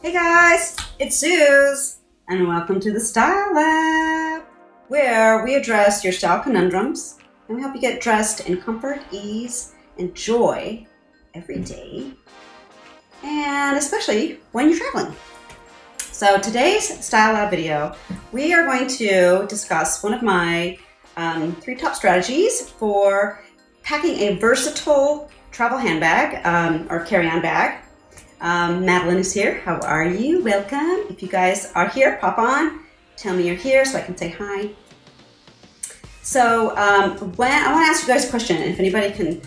Hey guys, it's Suze, and welcome to the Style Lab, where we address your style conundrums and we help you get dressed in comfort, ease, and joy every day, and especially when you're traveling. So today's Style Lab video, we are going to discuss one of my 3 top strategies for packing a versatile travel handbag or carry-on bag. Madeline is here. How are you? Welcome. If you guys are here, pop on. Tell me you're here so I can say hi. So when I want to ask you guys a question, if anybody can,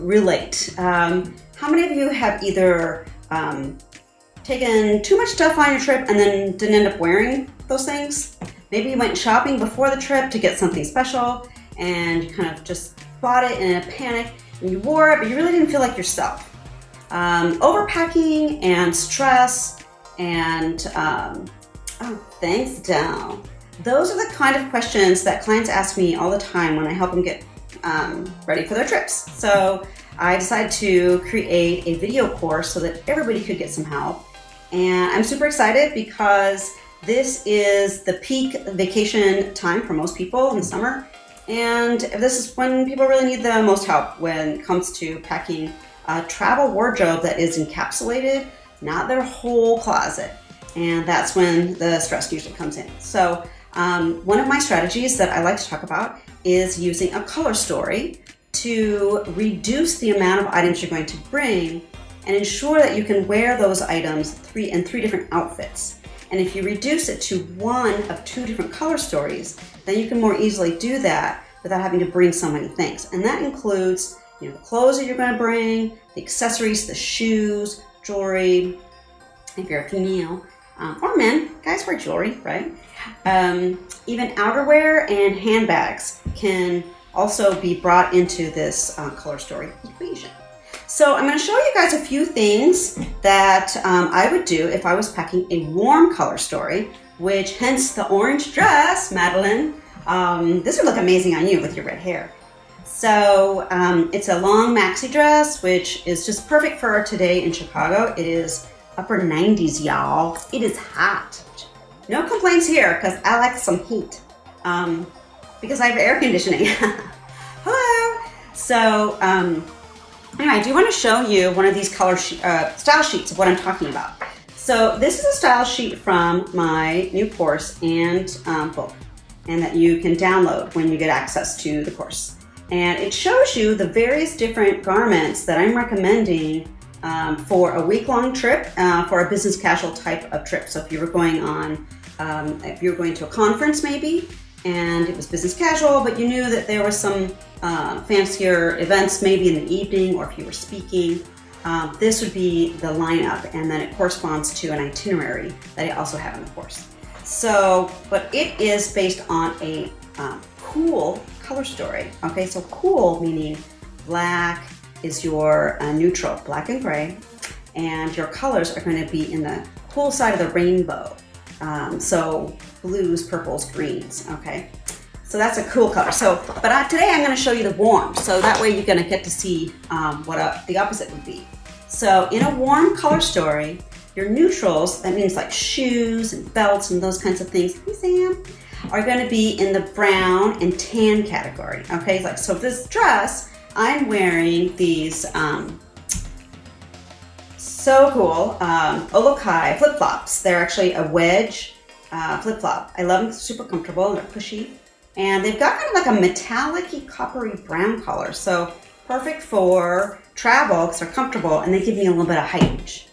relate. How many of you have either taken too much stuff on your trip and then didn't end up wearing those things? Maybe you went shopping before the trip to get something special and you kind of just bought it in a panic and you wore it, but you really didn't feel like yourself. Overpacking and stress and, thanks, Dow. Those are the kind of questions that clients ask me all the time when I help them get ready for their trips. So I decided to create a video course so that everybody could get some help. And I'm super excited because this is the peak vacation time for most people in the summer. And this is when people really need the most help when it comes to packing a travel wardrobe that is encapsulated, not their whole closet. And that's when the stress usually comes in. So one of my strategies that I like to talk about is using a color story to reduce the amount of items you're going to bring and ensure that you can wear those items in 3 different outfits. And if you reduce it to one of 2 different color stories, then you can more easily do that without having to bring so many things. And that includes the clothes that you're going to bring, the accessories, the shoes, jewelry, if you're a female, or men, guys wear jewelry, right? Even outerwear and handbags can also be brought into this color story equation. So I'm going to show you guys a few things that I would do if I was packing a warm color story, which hence the orange dress, Madeline. This would look amazing on you with your red hair. So it's a long maxi dress, which is just perfect for today in Chicago. It is upper 90s, y'all. It is hot. No complaints here because I like some heat because I have air conditioning. Hello. So anyway, I do want to show you one of these color style sheets of what I'm talking about. So this is a style sheet from my new course and book, and that you can download when you get access to the course. And it shows you the various different garments that I'm recommending for a week-long trip, for a business casual type of trip. So if you were going on, if you were going to a conference maybe, and it was business casual, but you knew that there were some fancier events maybe in the evening, or if you were speaking, this would be the lineup, and then it corresponds to an itinerary that I also have in the course. So, but it is based on a cool color story. Okay, so cool meaning black is your neutral, black and gray, and your colors are going to be in the cool side of the rainbow. So blues, purples, greens. Okay, so that's a cool color. So, but today I'm going to show you the warm, so that way you're going to get to see what the opposite would be. So in a warm color story, your neutrals, that means like shoes and belts and those kinds of things. Hey Sam. Are going to be in the brown and tan category. Okay, like so this dress, I'm wearing these so cool Olokai flip-flops. They're actually a wedge flip-flop. I love them, super comfortable and they're cushy. And they've got kind of like a metallic-y coppery brown color. So perfect for travel because they're comfortable and they give me a little bit of height.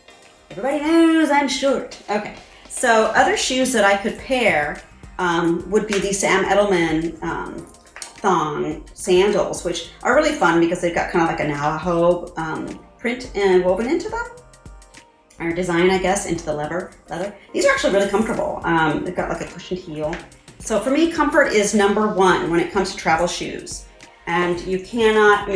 Everybody knows I'm short. Okay, so other shoes that I could pair would be the Sam Edelman thong sandals, which are really fun because they've got kind of like a Navajo print and woven into them, or design, I guess, into the leather. These are actually really comfortable. They've got like a cushioned heel. So for me, comfort is number 1 when it comes to travel shoes. And you cannot,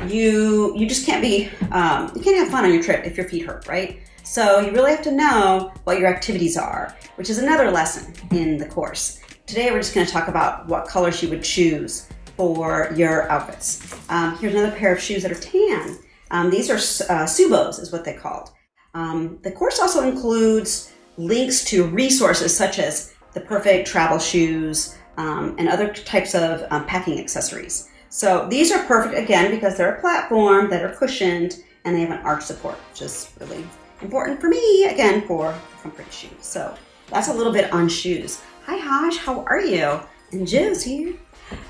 you just can't be, you can't have fun on your trip if your feet hurt, right? So you really have to know what your activities are, which is another lesson in the course. Today we're just going to talk about what colors you would choose for your outfits. Here's another pair of shoes that are tan. These are Subos is what they're called. The course also includes links to resources such as the perfect travel shoes and other types of packing accessories. So these are perfect, again, because they're a platform that are cushioned and they have an arch support, which is really important for me, again, for comfort shoes. So that's a little bit on shoes. Hi, Haj, how are you? And Joe's here.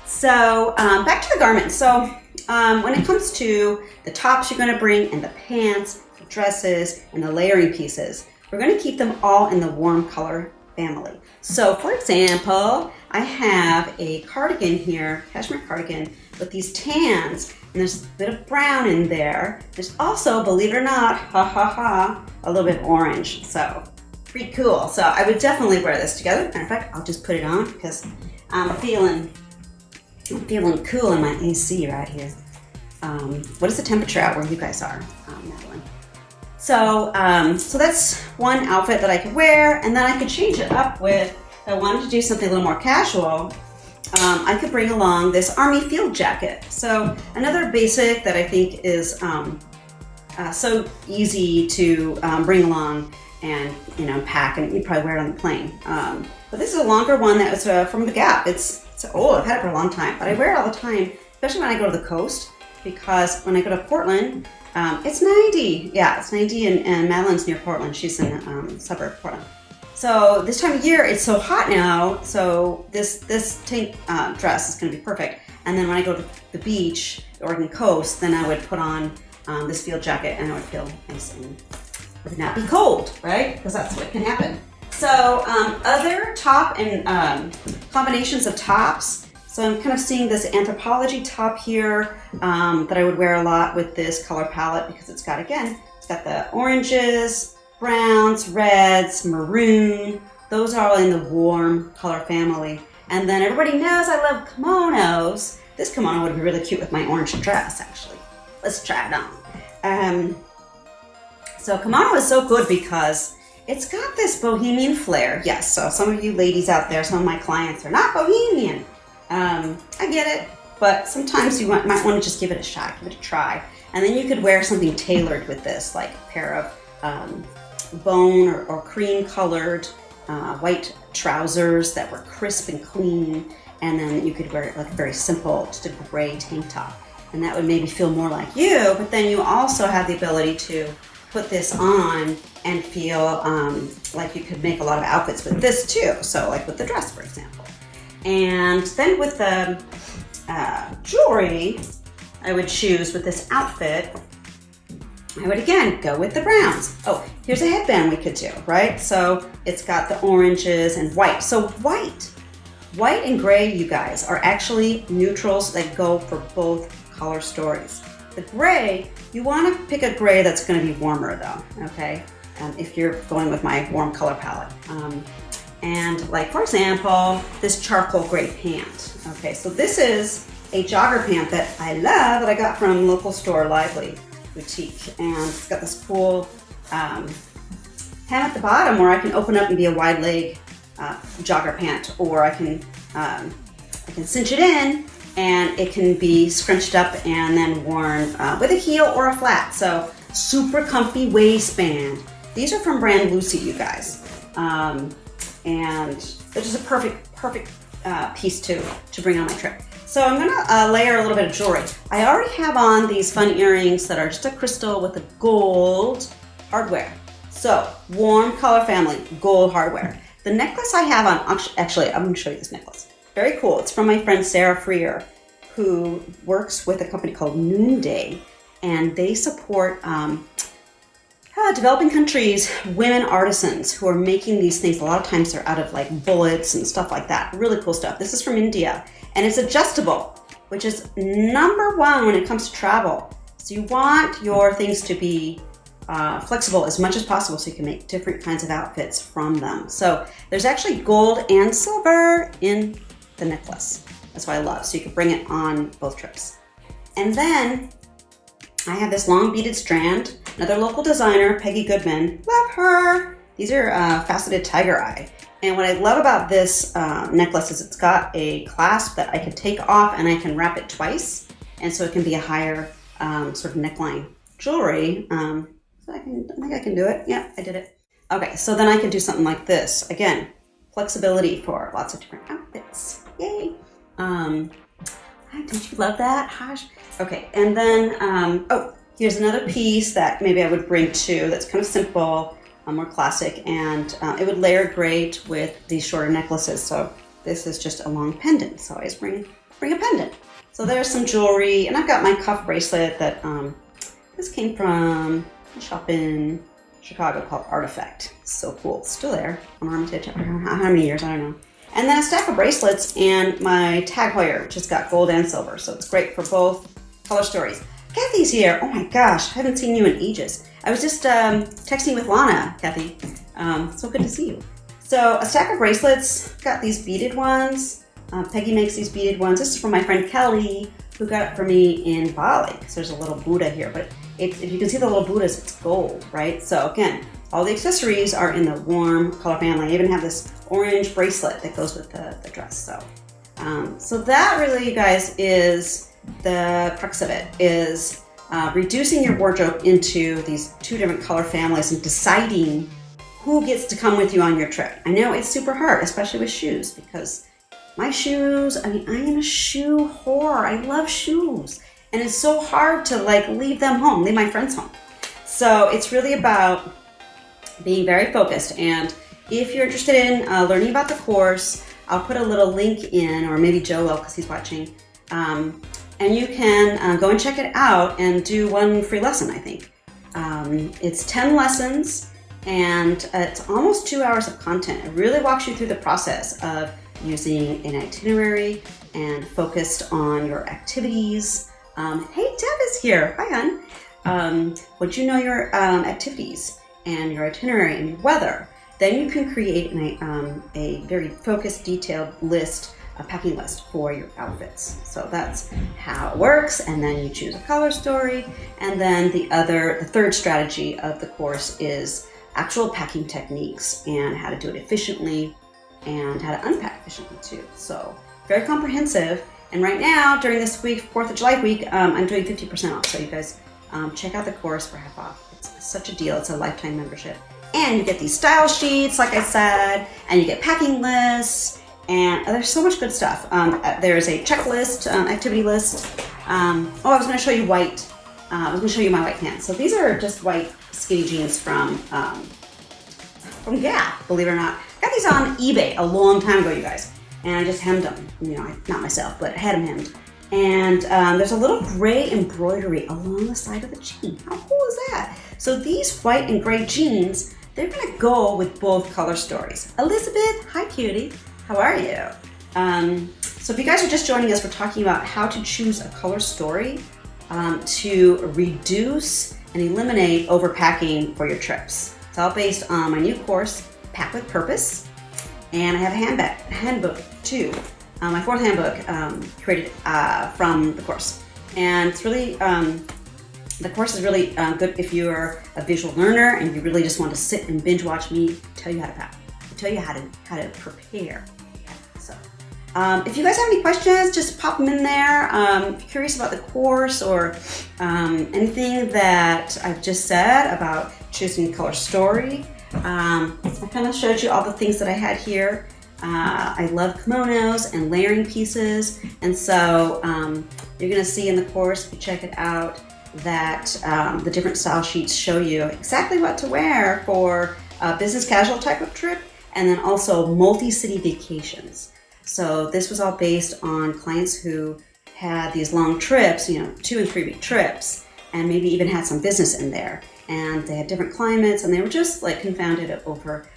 So back to the garments. So when it comes to the tops you're going to bring and the pants, the dresses, and the layering pieces, we're going to keep them all in the warm color family. So for example, I have a cardigan here, cashmere cardigan, with these tans, and there's a bit of brown in there. There's also, believe it or not, a little bit of orange. So pretty cool. So I would definitely wear this together. Matter of fact, I'll just put it on because I'm feeling cool in my AC right here. What is the temperature out where you guys are, Madeline? So that's one outfit that I could wear, and then I could change it up with, if I wanted to do something a little more casual, I could bring along this Army field jacket. So another basic that I think is so easy to bring along and pack, and you probably wear it on the plane. But this is a longer one that was from the Gap. It's old, I've had it for a long time, but I wear it all the time, especially when I go to the coast, because when I go to Portland, it's 90. Yeah, it's 90, and Madeline's near Portland. She's in the suburb of Portland. So this time of year, it's so hot now, so this tank dress is going to be perfect. And then when I go to the beach, the Oregon coast, then I would put on this field jacket, and I would feel nice and would not be cold, right? Because that's what can happen. So other top and combinations of tops. So I'm kind of seeing this Anthropologie top here that I would wear a lot with this color palette, because it's got the oranges, browns, reds, maroon. Those are all in the warm color family. And then everybody knows I love kimonos. This kimono would be really cute with my orange dress, actually. Let's try it on. So kimono is so good because it's got this bohemian flair. Yes, so some of you ladies out there, some of my clients are not bohemian. I get it, but sometimes you might want to just give it a shot, give it a try. And then you could wear something tailored with this, like a pair of bone or cream colored white trousers that were crisp and clean. And then you could wear it like a very simple, just a gray tank top. And that would maybe feel more like you, but then you also have the ability to put this on and feel like you could make a lot of outfits with this too. So like with the dress, for example. And then with the jewelry, I would choose with this outfit, I would again go with the browns. Oh, here's a headband we could do, right? So it's got the oranges and white. So white and gray, you guys, are actually neutrals that go for both color stories. The gray, you want to pick a gray that's going to be warmer though, okay? If you're going with my warm color palette. And like, for example, this charcoal gray pant. Okay, so this is a jogger pant that I love that I got from local store, Lively Boutique. And it's got this cool hem at the bottom where I can open up and be a wide leg jogger pant, or I can cinch it in and it can be scrunched up and then worn with a heel or a flat. So super comfy waistband. These are from brand Lucy, you guys. And they're just a perfect piece to bring on my trip. So I'm gonna layer a little bit of jewelry. I already have on these fun earrings that are just a crystal with a gold hardware. So warm color family, gold hardware. The necklace I have on, actually, I'm gonna show you this necklace. Very cool. It's from my friend Sarah Freer, who works with a company called Noonday, and they support developing countries, women artisans who are making these things. A lot of times they're out of like bullets and stuff like that. Really cool stuff. This is from India, and it's adjustable, which is number one when it comes to travel. So you want your things to be flexible as much as possible so you can make different kinds of outfits from them. So there's actually gold and silver in the necklace. That's what I love. So you can bring it on both trips. And then I have this long beaded strand, another local designer, Peggy Goodman. Love her. These are faceted tiger eye. And what I love about this necklace is it's got a clasp that I can take off and I can wrap it twice. And so it can be a higher sort of neckline jewelry. I think I can do it. Yeah, I did it. Okay, so then I can do something like this. Again, flexibility for lots of different outfits. Yay! Did you love that, Haj? Okay, and then, oh, here's another piece that maybe I would bring too that's kind of simple, more classic, and it would layer great with these shorter necklaces. So this is just a long pendant, so I always bring a pendant. So there's some jewelry, and I've got my cuff bracelet that this came from a shop in Chicago called Artifact. So cool, it's still there on Armitage. I don't know how many years, I don't know. And then a stack of bracelets and my Tag Heuer, which has got gold and silver. So it's great for both color stories. Kathy's here. Oh my gosh, I haven't seen you in ages. I was just texting with Lana, Kathy. So good to see you. So a stack of bracelets, got these beaded ones. Peggy makes these beaded ones. This is from my friend Kelly, who got it for me in Bali. So there's a little Buddha here, but if you can see the little Buddhas, it's gold, right? So again, all the accessories are in the warm color family. I even have this orange bracelet that goes with the dress. So that really, you guys, is the crux of it, is reducing your wardrobe into these two different color families and deciding who gets to come with you on your trip. I know it's super hard, especially with shoes, because my shoes, I mean, I am a shoe whore. I love shoes. And it's so hard to leave them home, leave my friends home. So it's really about being very focused. And if you're interested in learning about the course, I'll put a little link in, or maybe Joe will because he's watching. And you can go and check it out and do one free lesson, I think. It's 10 lessons and it's almost 2 hours of content. It really walks you through the process of using an itinerary and focused on your activities. Hey, Deb is here. Hi, hon. Once you know your activities and your itinerary and your weather, then you can create a very focused, detailed list, a packing list for your outfits. So that's how it works. And then you choose a color story. And then the third strategy of the course is actual packing techniques and how to do it efficiently and how to unpack efficiently too. So very comprehensive. And right now, during this week, 4th of July week, I'm doing 50% off. So you guys check out the course for half off. It's such a deal. It's a lifetime membership. And you get these style sheets, like I said, and you get packing lists, and there's so much good stuff. There's a checklist, activity list. I was going to show you white. I was going to show you my white pants. So these are just white skinny jeans from Gap, believe it or not. I got these on eBay a long time ago, you guys, and I just hemmed them. You know, not myself, but I had them hemmed. And there's a little gray embroidery along the side of the jean. How cool is that? So these white and gray jeans, they're gonna go with both color stories. Elizabeth, hi cutie, how are you? So if you guys are just joining us, we're talking about how to choose a color story to reduce and eliminate overpacking for your trips. It's all based on my new course, Pack with Purpose, and I have a handbook too. My 4th handbook created from the course, and it's really the course is really good if you're a visual learner and you really just want to sit and binge watch me tell you how to pack, tell you how to prepare. So if you guys have any questions, just pop them in there. If you're curious about the course or anything that I've just said about choosing color story, I kind of showed you all the things that I had here. I love kimonos and layering pieces, and so you're going to see in the course, if you check it out, that the different style sheets show you exactly what to wear for a business casual type of trip, and then also multi-city vacations. So this was all based on clients who had these long trips, 2 and 3 week trips, and maybe even had some business in there, and they had different climates, and they were just confounded over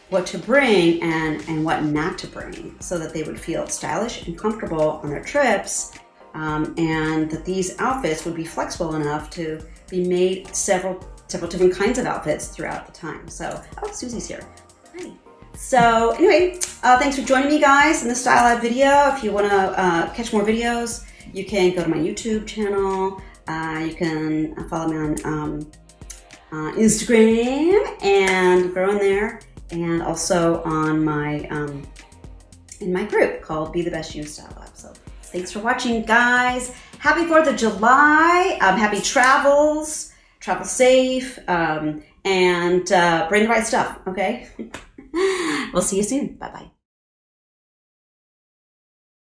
what to bring and what not to bring, so that they would feel stylish and comfortable on their trips, and that these outfits would be flexible enough to be made several different kinds of outfits throughout the time. So, Susie's here. Hi. So anyway, thanks for joining me, guys, in the Style Lab video. If you want to catch more videos, you can go to my YouTube channel. You can follow me on Instagram and grow in there, and also on my in my group called Be the Best You Style Lab. So thanks for watching, guys. Happy 4th of July. Happy travels travel safe, and bring the right stuff, okay? We'll see you soon. Bye-bye.